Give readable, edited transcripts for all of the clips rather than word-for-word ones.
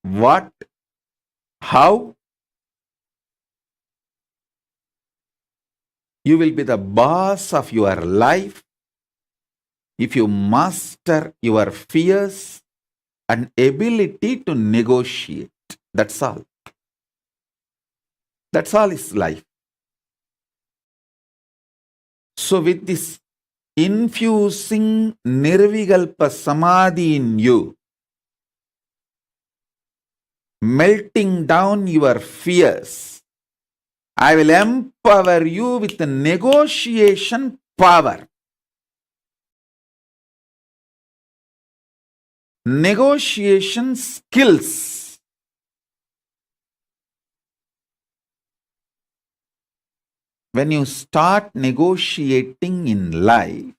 what, how, you will be the boss of your life if you master your fears and ability to negotiate. That's all. That's all is life. So with this infusing Nirvikalpa Samadhi in you, melting down your fears, I will empower you with the negotiation power. Negotiation skills. When you start negotiating in life,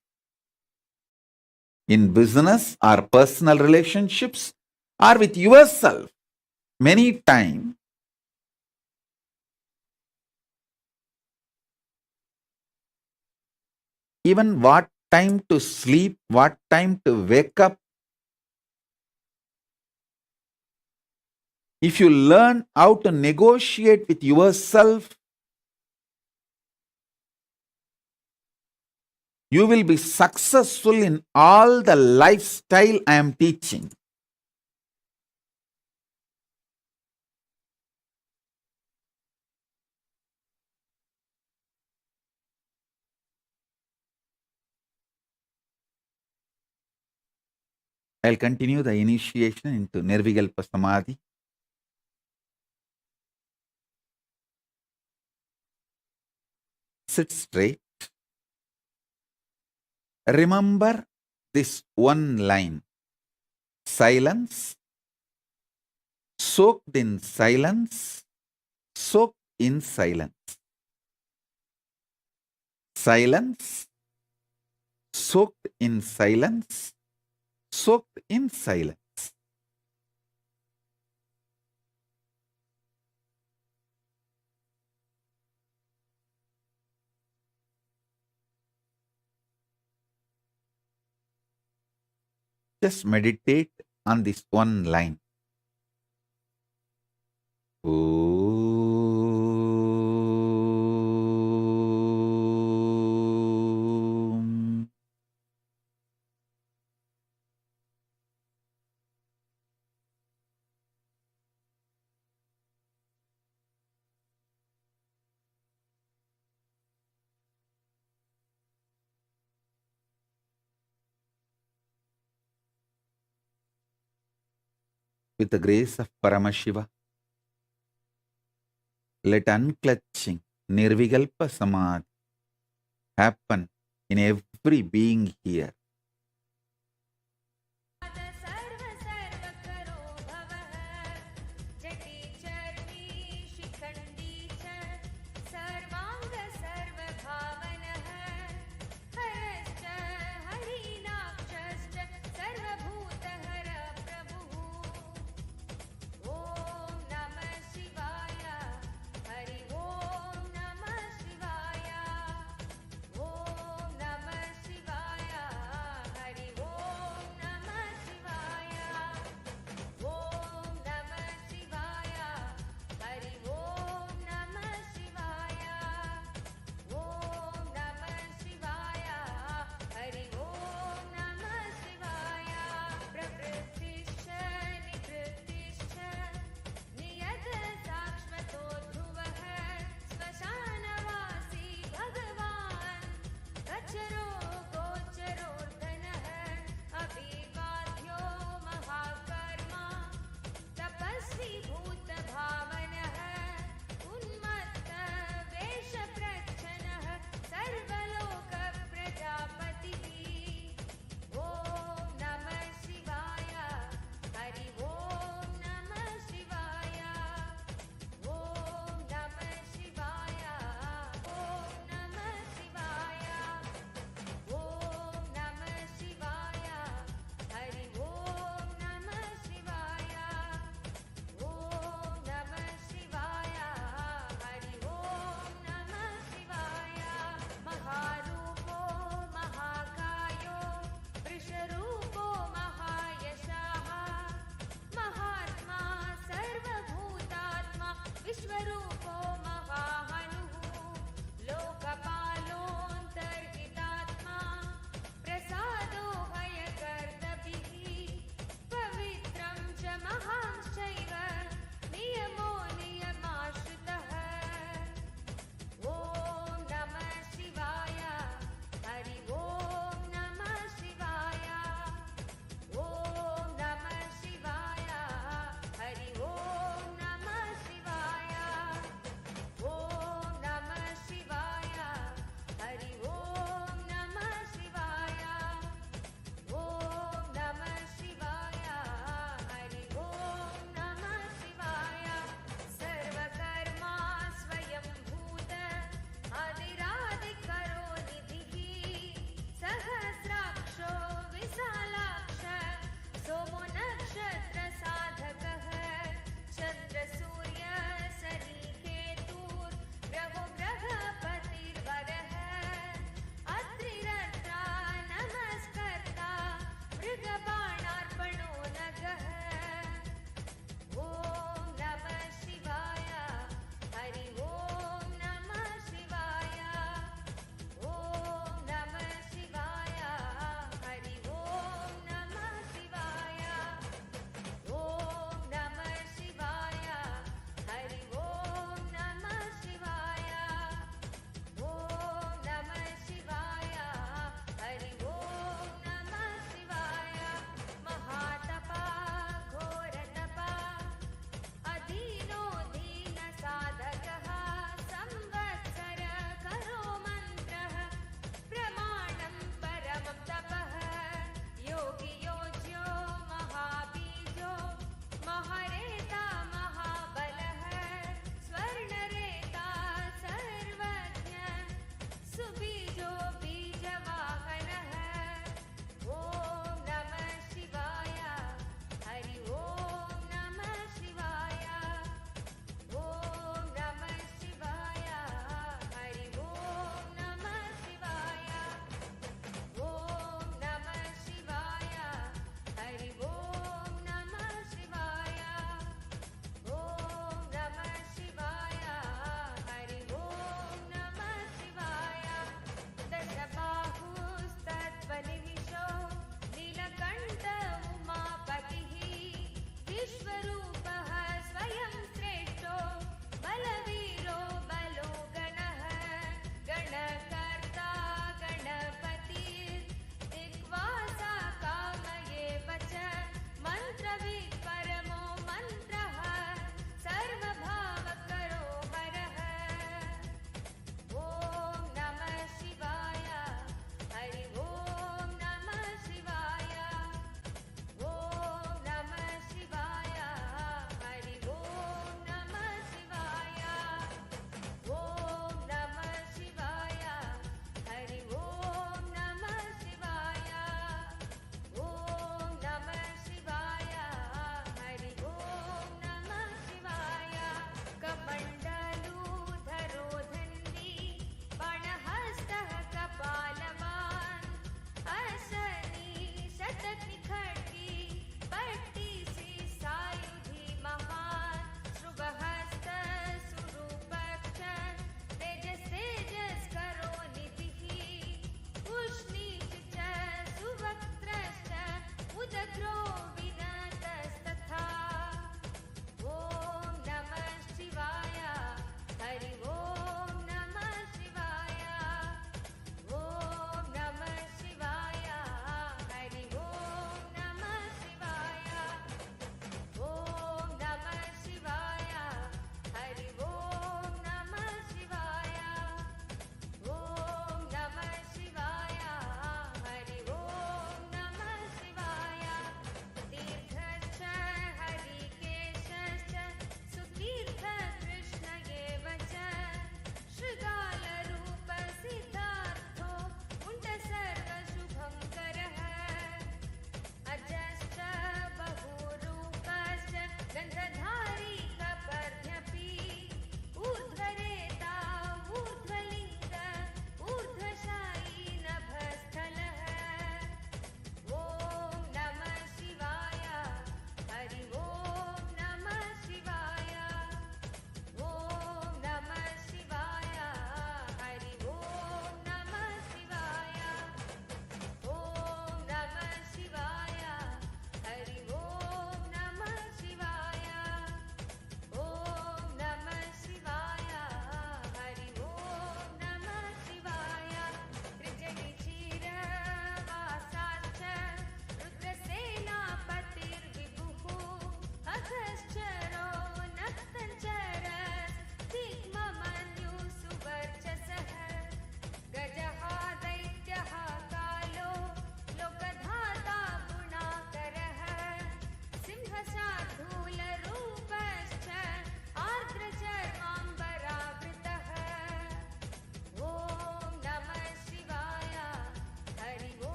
in business or personal relationships or with yourself, many times even what time to sleep, what time to wake up, if you learn how to negotiate with yourself, you will be successful in all the lifestyle I am teaching. I'll continue the initiation into Nirvikalpa Samadhi. Sit straight. Remember this one line. Silence. Soaked in silence. Soaked in silence. Silence. Soaked in silence. Soaked in silence. Just meditate on this one line. Om. With the grace of Paramashiva, let unclutching Nirvikalpa Samadhi happen in every being here.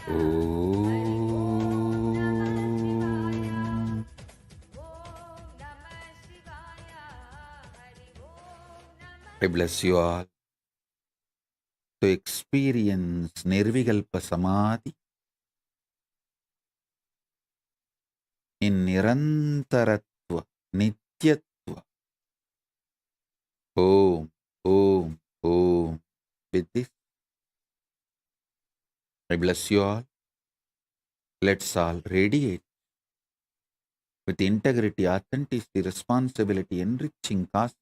Om. I bless you all to experience Nirvikalpa Samadhi in Nirantaratva, Nityatva. Om, Om, Om. With this, I bless you all. Let's all radiate with integrity, authenticity, responsibility, enriching cause,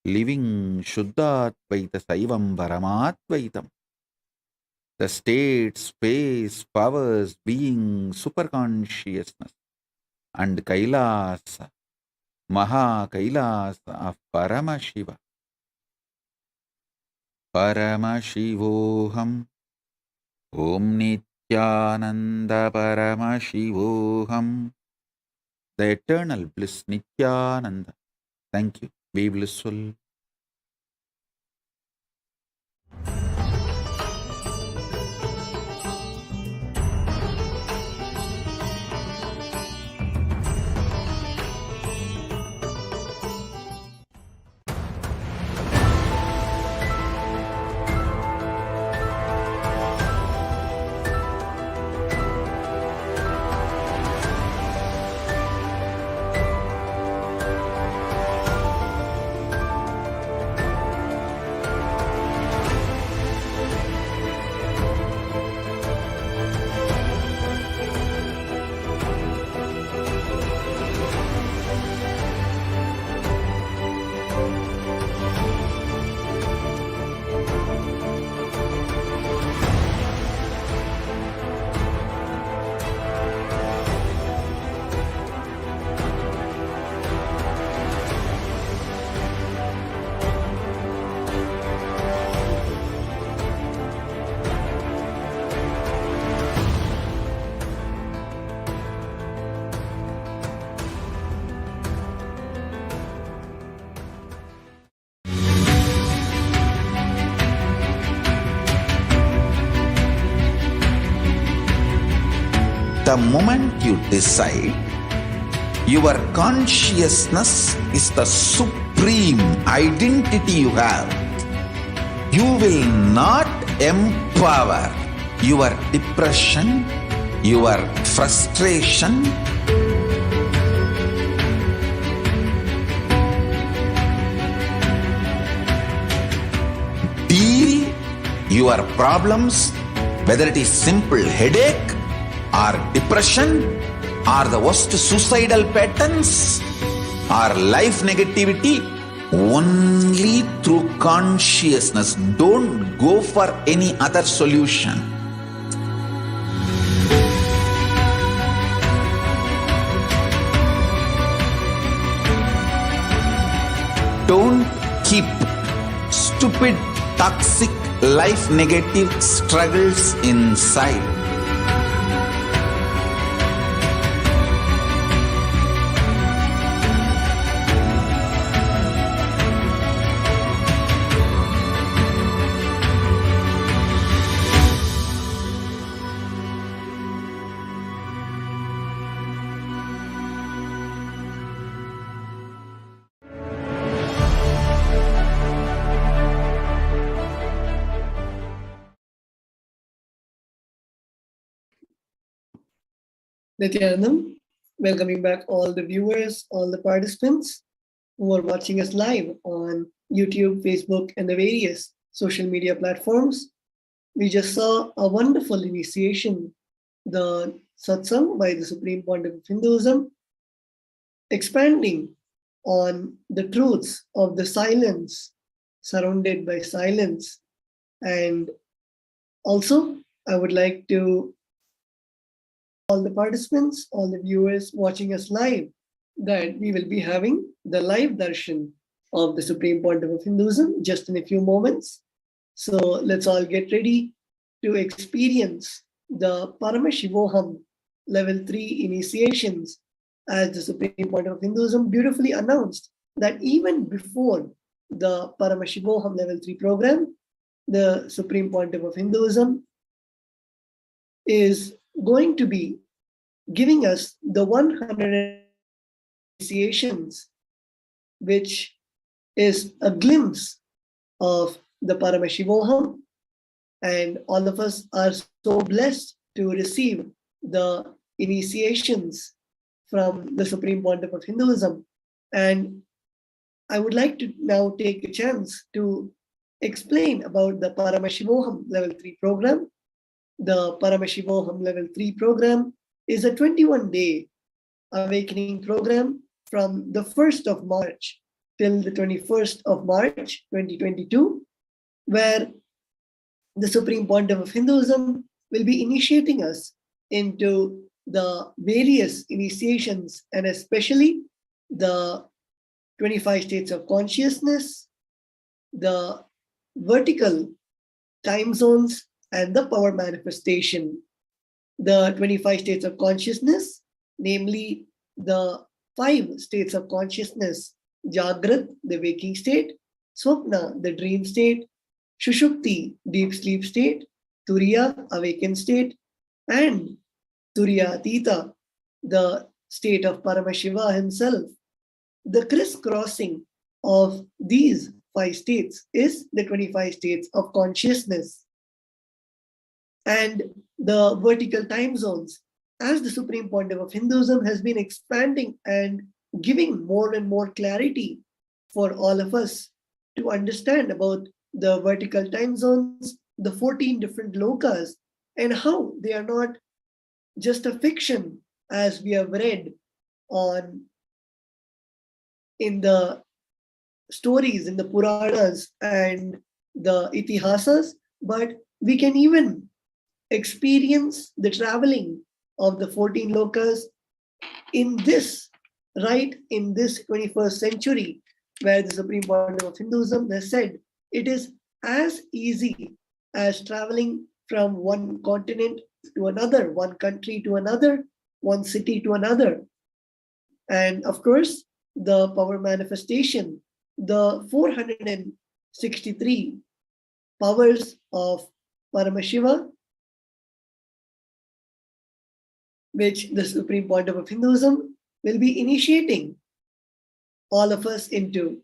living Shuddha-Advaita Saivam Paramadvaitam. The state, space, powers, being, superconsciousness, and Kailasa, Maha Kailasa of Paramashiva. Paramashivoham. Om Nithyananda Paramashivoham. The eternal bliss Nithyananda. Thank you. Be blissful. The moment you decide, your consciousness is the supreme identity you have. You will not empower your depression, your frustration, deal your problems, whether it is simple headache or depression or the worst suicidal patterns or life negativity, only through consciousness. Don't go for any other solution. Don't keep stupid, toxic, life negative struggles inside. Nithyanandam, welcoming back all the viewers, all the participants who are watching us live on YouTube, Facebook, and the various social media platforms. We just saw a wonderful initiation, the satsang by the Supreme Pontiff of Hinduism, expanding on the truths of the silence, surrounded by silence. And also, I would like to all the participants, all the viewers watching us live, that we will be having the live darshan of the Supreme Pontiff of Hinduism just in a few moments. So let's all get ready to experience the Paramashivoham level 3 initiations, as the Supreme Pontiff of Hinduism beautifully announced that even before the Paramashivoham level 3 program, the Supreme Pontiff of Hinduism is going to be giving us the 100 initiations, which is a glimpse of the Paramashivoham. And all of us are so blessed to receive the initiations from the Supreme Pontiff of Hinduism. And I would like to now take a chance to explain about the Paramashivoham Level 3 program. The Paramashivoham Level 3 program is a 21-day awakening program from the 1st of March till the 21st of March 2022, where the Supreme Pontiff of Hinduism will be initiating us into the various initiations, and especially the 25 states of consciousness, the vertical time zones, and the power manifestation. The 25 states of consciousness, namely the 5 states of consciousness: Jagrat, the waking state; Swapna, the dream state; Shushupti, deep sleep state; Turiya, awakened state; and Turiya Atita, the state of Paramashiva himself. The crisscrossing of these 5 states is the 25 states of consciousness. And the vertical time zones, as the Supreme Pontiff of Hinduism has been expanding and giving more and more clarity for all of us to understand about the vertical time zones, the 14 different lokas, and how they are not just a fiction as we have read on in the stories, in the Puranas and the Itihasas, but we can even experience the traveling of the 14 lokas in this, right in this 21st century, where the Supreme Pontiff of Hinduism has said it is as easy as traveling from one continent to another, one country to another, one city to another. And of course, the power manifestation, the 463 powers of Paramashiva, which the Supreme Pontiff of Hinduism will be initiating all of us into.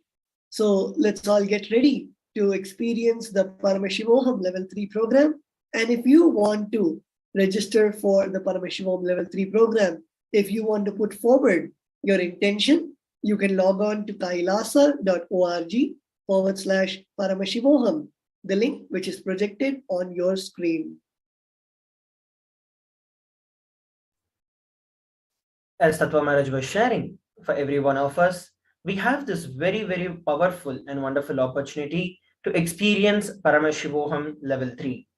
So let's all get ready to experience the Paramashivoham Level 3 program. And if you want to register for the Paramashivoham Level 3 program, if you want to put forward your intention, you can log on to kailasa.org/Paramashivoham, the link which is projected on your screen. As Tattva Maharaj was sharing, for every one of us, we have this very, very powerful and wonderful opportunity to experience Paramashivoham Level 3.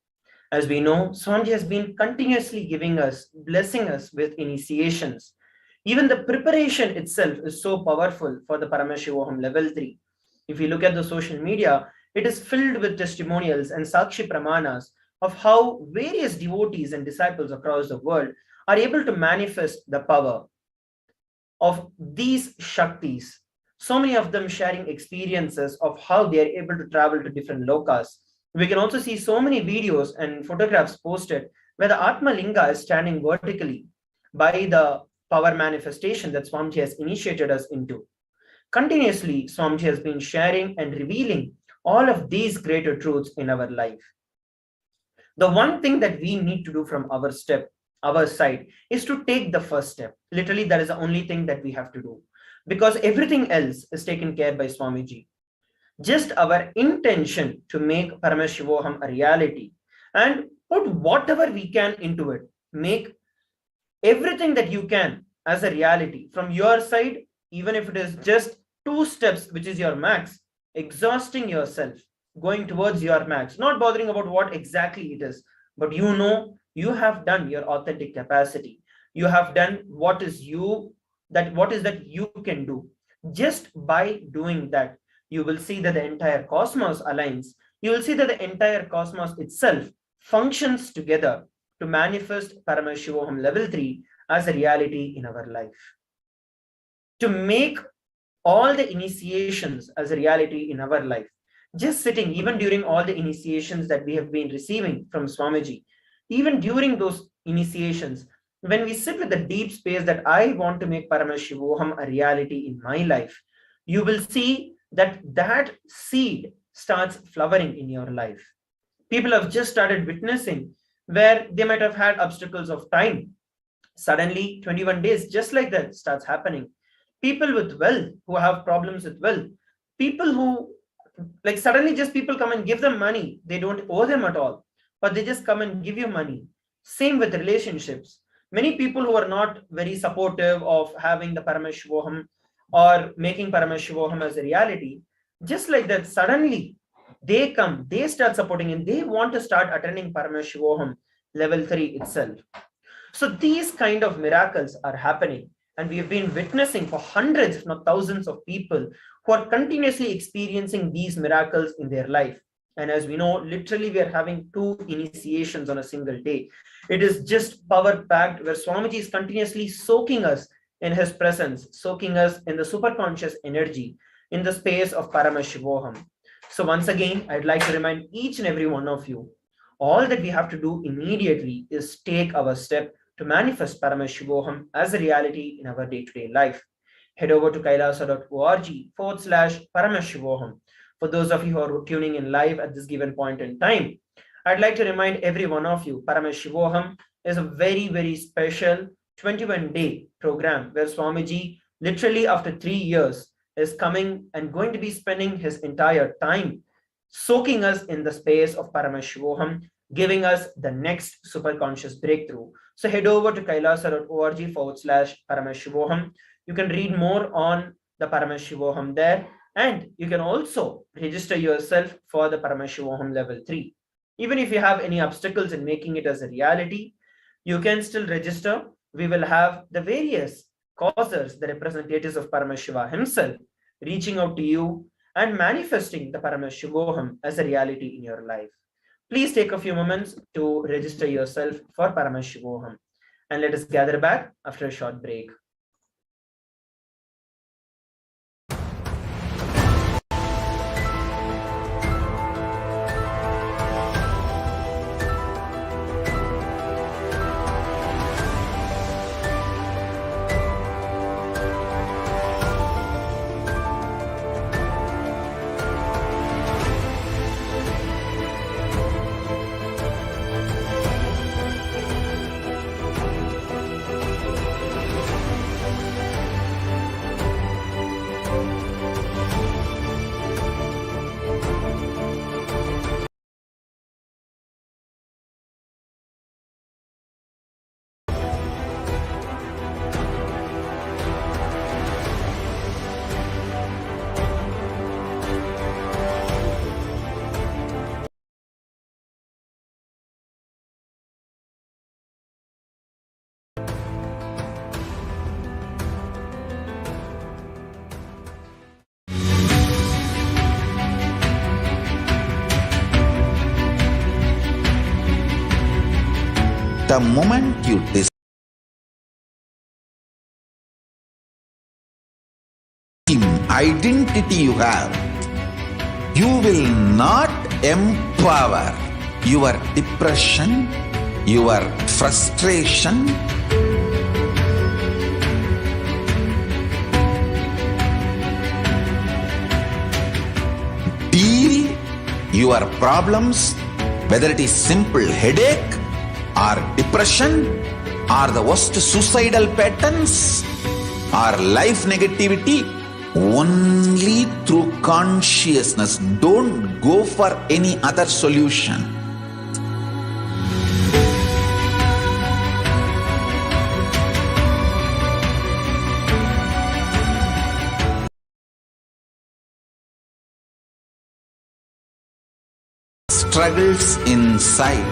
As we know, Swamiji has been continuously giving us, blessing us with initiations. Even the preparation itself is so powerful for the Paramashivoham Level 3. If you look at the social media, it is filled with testimonials and Sakshi Pramanas of how various devotees and disciples across the world are able to manifest the power of these Shaktis. So many of them sharing experiences of how they are able to travel to different lokas. We can also see so many videos and photographs posted where the Atma Linga is standing vertically by the power manifestation that Swamiji has initiated us into. Continuously, Swamiji has been sharing and revealing all of these greater truths in our life. The one thing that we need to do from our side is to take the first step. Literally, that is the only thing that we have to do, because everything else is taken care by Swamiji. Just our intention to make Paramashivoham a reality and put whatever we can into it. Make everything that you can as a reality from your side, even if it is just 2 steps, which is your max, exhausting yourself, going towards your max, not bothering about what exactly it is, but you know you have done your authentic capacity. You have done what is that you can do. Just by doing that, you will see that the entire cosmos aligns. You will see that the entire cosmos itself functions together to manifest Paramashivoham Level 3 as a reality in our life. To make all the initiations as a reality in our life, just sitting, even during all the initiations that we have been receiving from Swamiji, even during those initiations, when we sit with the deep space that I want to make Paramashivoham a reality in my life, you will see that that seed starts flowering in your life. People have just started witnessing where they might have had obstacles of time. Suddenly, 21 days, just like that, starts happening. People with wealth who have problems with wealth, people who like suddenly just people come and give them money, they don't owe them at all, but they just come and give you money. Same with relationships. Many people who are not very supportive of having the Paramashivoham or making Paramashivoham as a reality, just like that, suddenly they come, they start supporting, and they want to start attending Paramashivoham level 3 itself. So these kind of miracles are happening, and we have been witnessing for hundreds, if not thousands of people who are continuously experiencing these miracles in their life. And as we know, literally we are having 2 initiations on a single day. It is just power packed, where Swamiji is continuously soaking us in his presence, soaking us in the superconscious energy in the space of Paramashivoham. So once again, I'd like to remind each and every one of you, all that we have to do immediately is take our step to manifest Paramashivoham as a reality in our day-to-day life. Head over to kailasa.org/Paramashivoham. For those of you who are tuning in live at this given point in time, I'd like to remind every one of you, Paramashivoham is a very, very special 21-day program where Swamiji, literally after 3 years, is coming and going to be spending his entire time soaking us in the space of Paramashivoham, giving us the next superconscious breakthrough. So head over to kailasa.org/Paramashivoham. You can read more on the Paramashivoham there, and you can also register yourself for the Paramashivoham level 3. Even if you have any obstacles in making it as a reality, you can still register. We will have the various causers, the representatives of Paramashiva himself, reaching out to you and manifesting the Paramashivoham as a reality in your life. Please take a few moments to register yourself for Paramashivoham, and let us gather back after a short break. The moment you identity you have, you will not empower your depression, your frustration, deal your problems, whether it is simple headache or depression or the worst suicidal patterns or life negativity, only through consciousness. Don't go for any other solution. Struggles inside.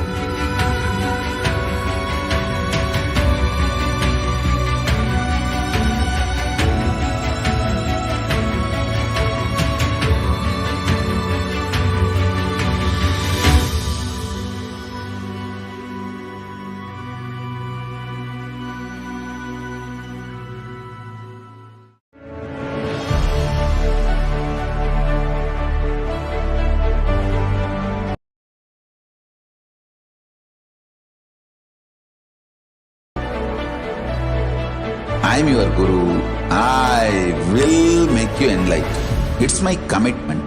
I'm your guru. I will make you enlightened. It's my commitment.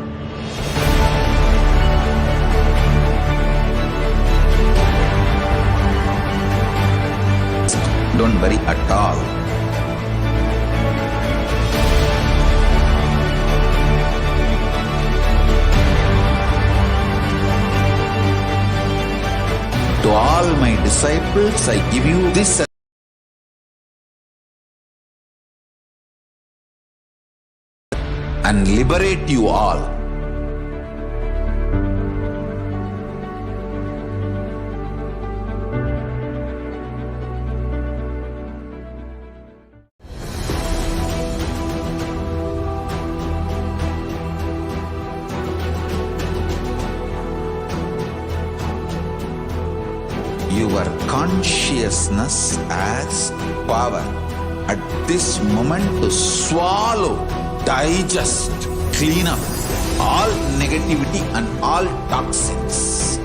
Don't worry at all. To all my disciples, I give you this and liberate you all. Your consciousness as power at this moment to swallow, digest, clean up all negativity and all toxins.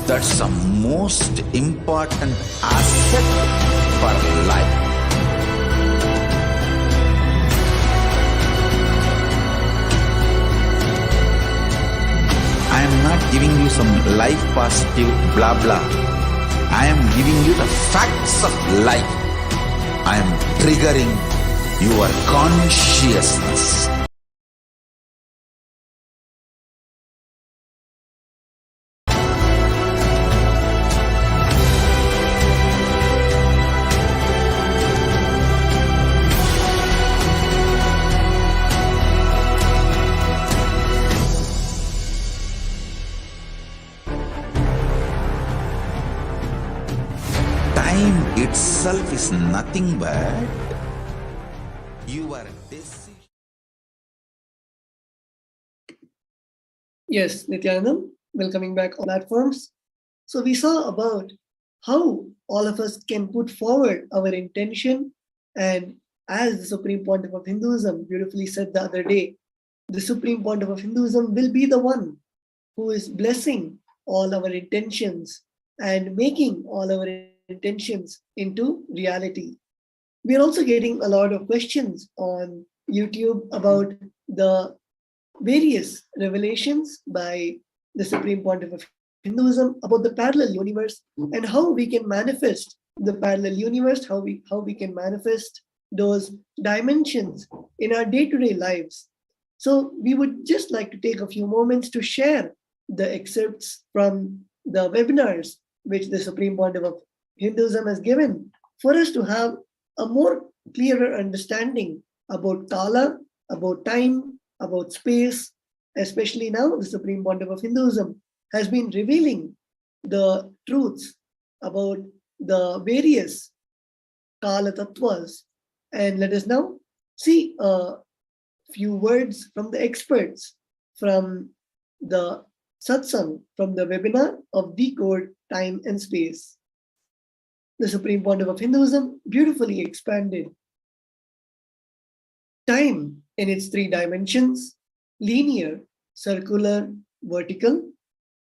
That's the most important asset for life. I am not giving you some life positive blah blah. I am giving you the facts of life. I am triggering your consciousness. Time itself is nothing but your decision. Yes, Nithyanandam, welcoming back on platforms. So we saw about how all of us can put forward our intention, and as the Supreme Pontiff of Hinduism beautifully said the other day, the Supreme Pontiff of Hinduism will be the one who is blessing all our intentions and making all our intentions into reality. We are also getting a lot of questions on YouTube about the various revelations by the Supreme Pontiff of Hinduism about the parallel universe and how we can manifest the parallel universe, how we can manifest those dimensions in our day-to-day lives. So we would just like to take a few moments to share the excerpts from the webinars which the Supreme Pontiff of Hinduism has given for us to have a more clearer understanding about Kala, about time, about space. Especially now, the Supreme Pontiff of Hinduism has been revealing the truths about the various Kala Tattvas. And let us now see a few words from the experts from the satsang, from the webinar of Decode Time and Space. The Supreme Pontiff of Hinduism beautifully expanded time in its three dimensions: linear, circular, vertical.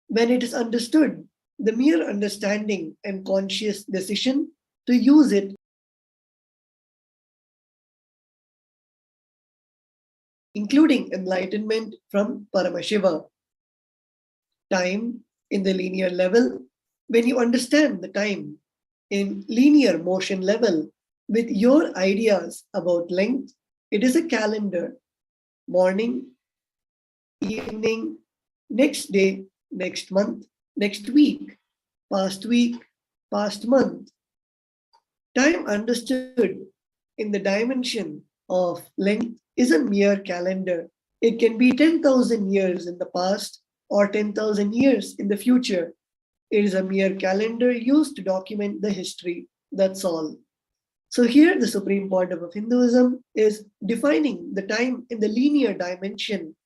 When it is understood, the mere understanding and conscious decision to use it, including enlightenment from Paramashiva. Time in the linear level, when you understand the time in linear motion level with your ideas about length, it is a calendar: morning, evening, next day, next month, next week, past month. Time understood in the dimension of length is a mere calendar. It can be 10,000 years in the past or 10,000 years in the future. It is a mere calendar used to document the history. That's all. So here the Supreme Pontiff of Hinduism is defining the time in the linear dimension,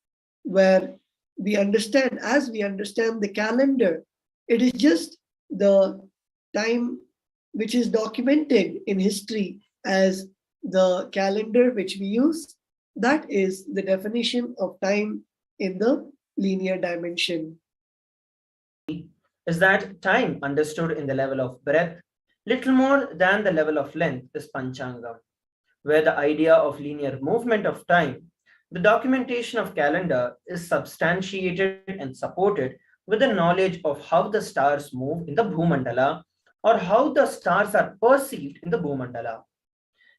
where we understand, as we understand the calendar, it is just the time which is documented in history as the calendar which we use. That is the definition of time in the linear dimension. Is that time understood in the level of breadth, little more than the level of length, is Panchangam, where the idea of linear movement of time, the documentation of calendar, is substantiated and supported with the knowledge of how the stars move in the Bhumandala or how the stars are perceived in the Bhumandala.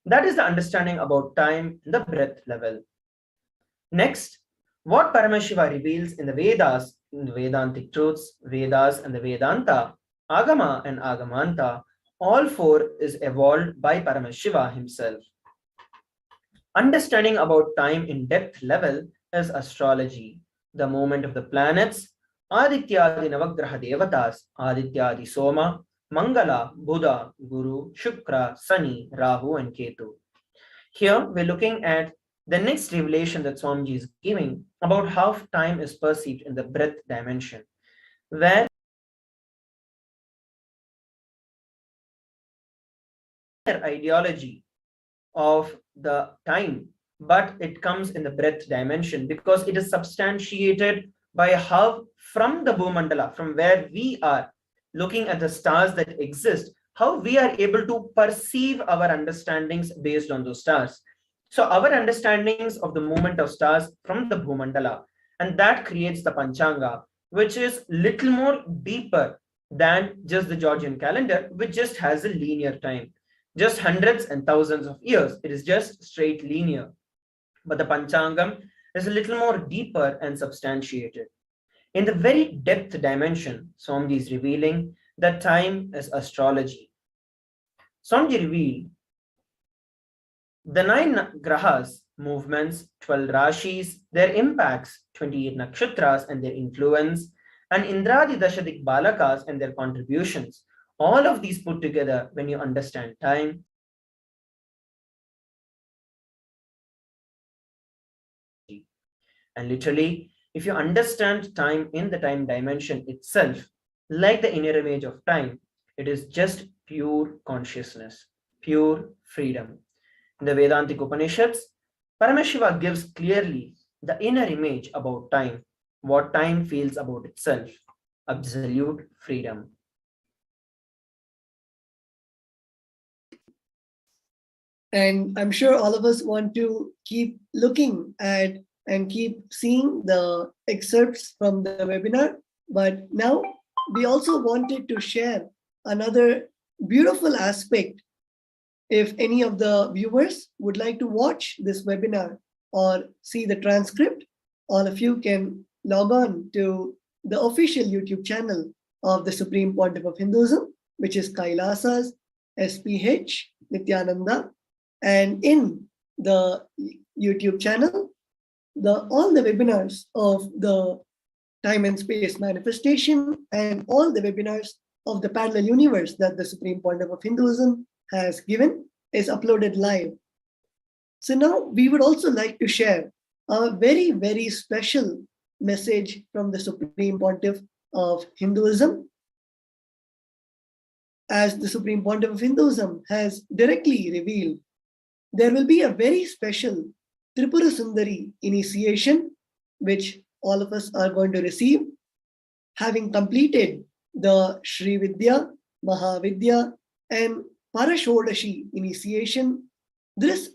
That is the understanding about time in the breadth level. Next, what Paramashiva reveals in the Vedas, in the Vedantic truths, Vedas and the Vedanta, Agama and Agamanta, all four is evolved by Paramashiva himself. Understanding about time in depth level is astrology, the movement of the planets, Adityadi Navagraha Devatas, Adityadi Soma, Mangala, Buddha, Guru, Shukra, Sani, Rahu, and Ketu. Here we're looking at the next revelation that Swamiji is giving about how time is perceived in the breadth dimension, where ideology of the time, but it comes in the breadth dimension because it is substantiated by how from the Bhumandala, from where we are looking at the stars that exist, how we are able to perceive our understandings based on those stars. So our understandings of the movement of stars from the Bhumandala, and that creates the Panchanga, which is little more deeper than just the Georgian calendar, which just has a linear time, just hundreds and thousands of years. It is just straight linear. But the Panchangam is a little more deeper and substantiated. In the very depth dimension, Swamiji is revealing that time is astrology. Swamiji revealed the 9 grahas, movements, 12 rashis, their impacts, 28 nakshatras and their influence, and Indradi Dashadik Balakas and their contributions. All of these put together, when you understand time, and literally, if you understand time in the time dimension itself, like the inner image of time, it is just pure consciousness, pure freedom. In the Vedantic Upanishads, Paramashiva gives clearly the inner image about time, what time feels about itself, absolute freedom. And I'm sure all of us want to keep looking at and keep seeing the excerpts from the webinar. But now we also wanted to share another beautiful aspect. If any of the viewers would like to watch this webinar or see the transcript, all of you can log on to the official YouTube channel of the Supreme Pontiff of Hinduism, which is Kailasa's HDH Nithyananda. And in the YouTube channel, all the webinars of the time and space manifestation and all the webinars of the parallel universe that the Supreme Pontiff of Hinduism has given is uploaded live. So now we would also like to share a very, very special message from the Supreme Pontiff of Hinduism. As the Supreme Pontiff of Hinduism has directly revealed, there will be a very special Tripura Sundari initiation, which all of us are going to receive, having completed the Sri Vidya, Mahavidya, and Parashodashi initiation. This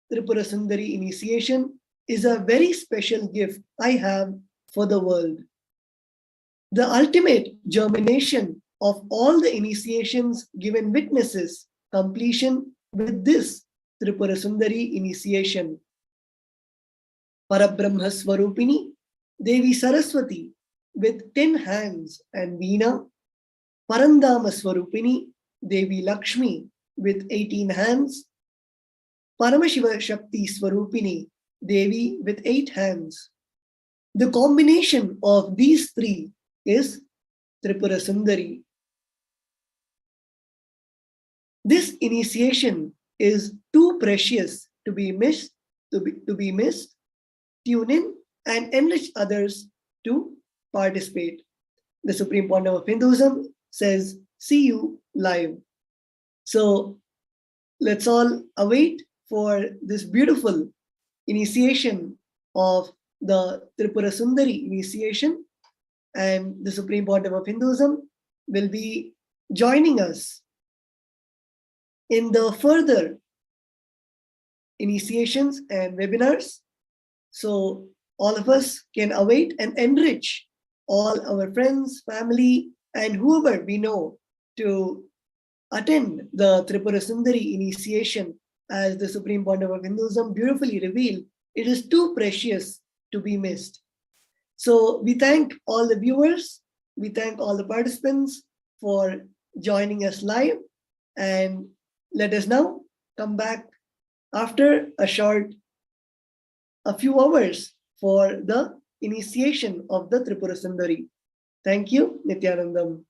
Tripura Sundari initiation is a very special gift I have for the world. The ultimate germination of all the initiations given witnesses completion with this Tripura Sundari initiation. Parabrahma Swarupini, Devi Saraswati with 10 hands and Veena, Parandama Swarupini, Devi Lakshmi with 18 hands, Paramashiva Shakti Swarupini, Devi with 8 hands. The combination of these three is Tripura Sundari. This initiation is too precious to be missed. Tune in and enrich others to participate. The Supreme Pontiff of Hinduism says, see you live. So let's all await for this beautiful initiation of the Tripura Sundari initiation, and the Supreme Pontiff of Hinduism will be joining us in the further initiations and webinars. So all of us can await and enrich all our friends, family, and whoever we know to attend the Tripura Sundari initiation, as the Supreme Pontiff of Hinduism beautifully revealed. It is too precious to be missed. So we thank all the viewers, we thank all the participants for joining us live, and let us now come back after a few hours for the initiation of the Tripura Sundari. Thank you, Nithyanandam.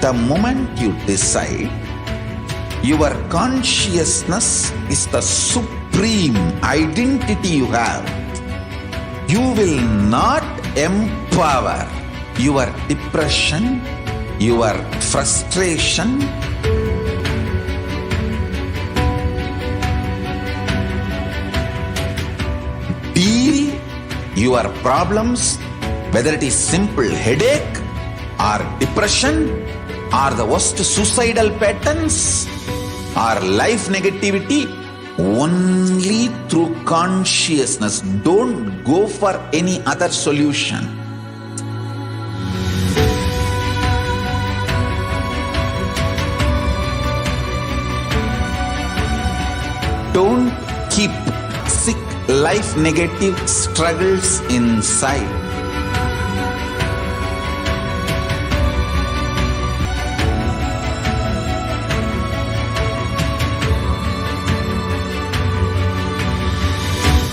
The moment you decide, your consciousness is the supreme identity you have. You will not empower your depression, your frustration, deal your problems, whether it is simple headache or depression, or the worst suicidal patterns, or life negativity, only through consciousness. Don't go for any other solution. Don't keep sick life negative struggles inside.